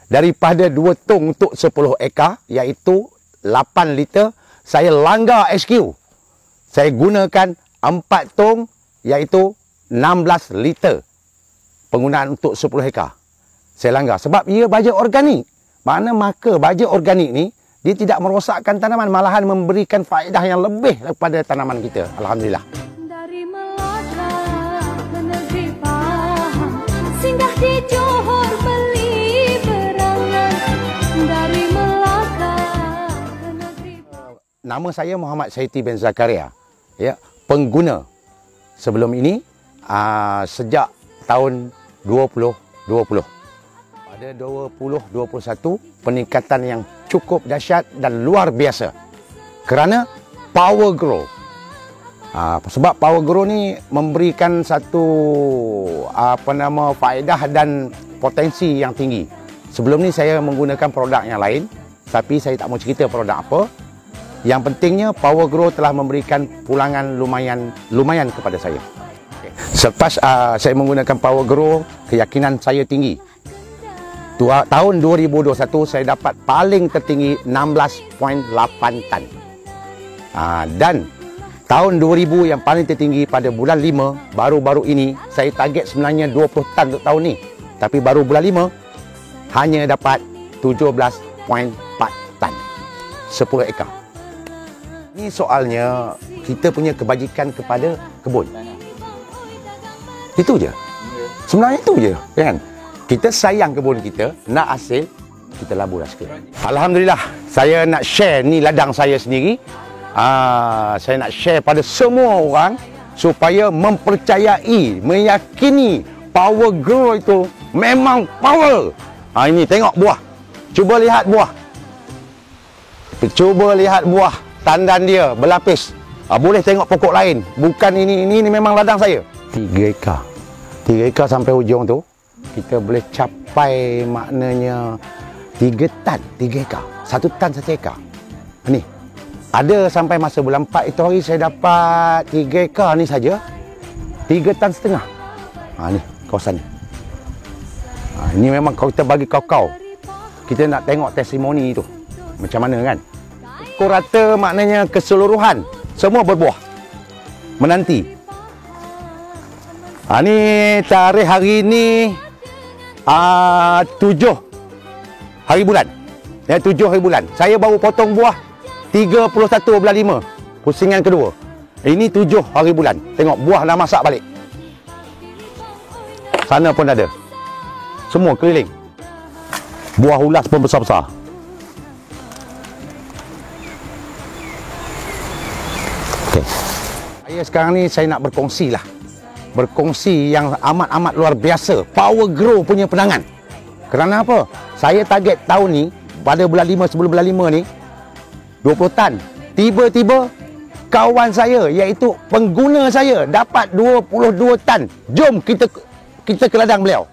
daripada 2 tong untuk 10 ekar, iaitu 8 liter, saya langgar HQ. Saya gunakan 4 tong, iaitu 16 liter penggunaan untuk 10 ekar. Saya langgar sebab ia baja organik. Maka baja organik ni dia tidak merosakkan tanaman, malahan memberikan faedah yang lebih kepada tanaman kita. Alhamdulillah. Dari Melaka ke negeri Pahang, singgah di Johor beli berangan. Dari Melaka ke negeri Pahang. Nama saya Muhammad Saiti bin Zakaria. Ya, pengguna sebelum ini sejak tahun 2020. Pada 2021, peningkatan yang cukup dahsyat dan luar biasa kerana Power Grow. Sebab Power Grow ni memberikan satu faedah dan potensi yang tinggi. Sebelum ni saya menggunakan produk yang lain, tapi saya tak mau cerita produk apa. Yang pentingnya Power Grow telah memberikan pulangan lumayan kepada saya. Selepas saya menggunakan Power Grow, keyakinan saya tinggi. Tahun 2021 saya dapat paling tertinggi 16.8 tan. Dan tahun 2000 yang paling tertinggi pada bulan 5, baru-baru ini saya target sebenarnya 20 tan untuk tahun ni. Tapi baru bulan 5 hanya dapat 17.4 tan. 10 ekar. Ini soalnya kita punya kebajikan kepada kebun. Itu je. Sebenarnya itu je, kan? Kita sayang kebun kita, nak hasil, kita laburlah sikit. Alhamdulillah, saya nak share ni ladang saya sendiri. Saya nak share pada semua orang supaya mempercayai, meyakini Power Grow itu memang power. Ini tengok buah. Cuba lihat buah. Cuba lihat buah. Tandan dia berlapis. Boleh tengok pokok lain. Bukan ini memang ladang saya. 3 ekar. 3 ekar sampai hujung tu, kita boleh capai maknanya 3 tan, 3 ekar. 1 tan 1 ekar. Ni. Ada sampai masa bulan 4 itu hari saya dapat 3 ekar ni saja. 3 tan setengah. Ni kawasan ni. Ini memang kalau kita bagi kau-kau, kita nak tengok testimoni tu. Macam mana kan? Pukul rata maknanya keseluruhan. Semua berbuah. Menanti. Ni tarikh hari ni 7 hari bulan. 7 hari bulan. Saya baru potong buah 31 bulan 5. Pusingan kedua. Ini 7 hari bulan. Tengok buah dah masak balik. Sana pun ada. Semua keliling. Buah ulas pun besar-besar. Okay. Saya sekarang ni saya nak berkongsi lah. Berkongsi yang amat-amat luar biasa. Power Grow punya penangan. Kerana apa? Saya target tahun ni, pada bulan 5, sebelum bulan 5 ni, 20 tan. Tiba-tiba, kawan saya, iaitu pengguna saya, dapat 22 tan. Jom kita ke ladang beliau.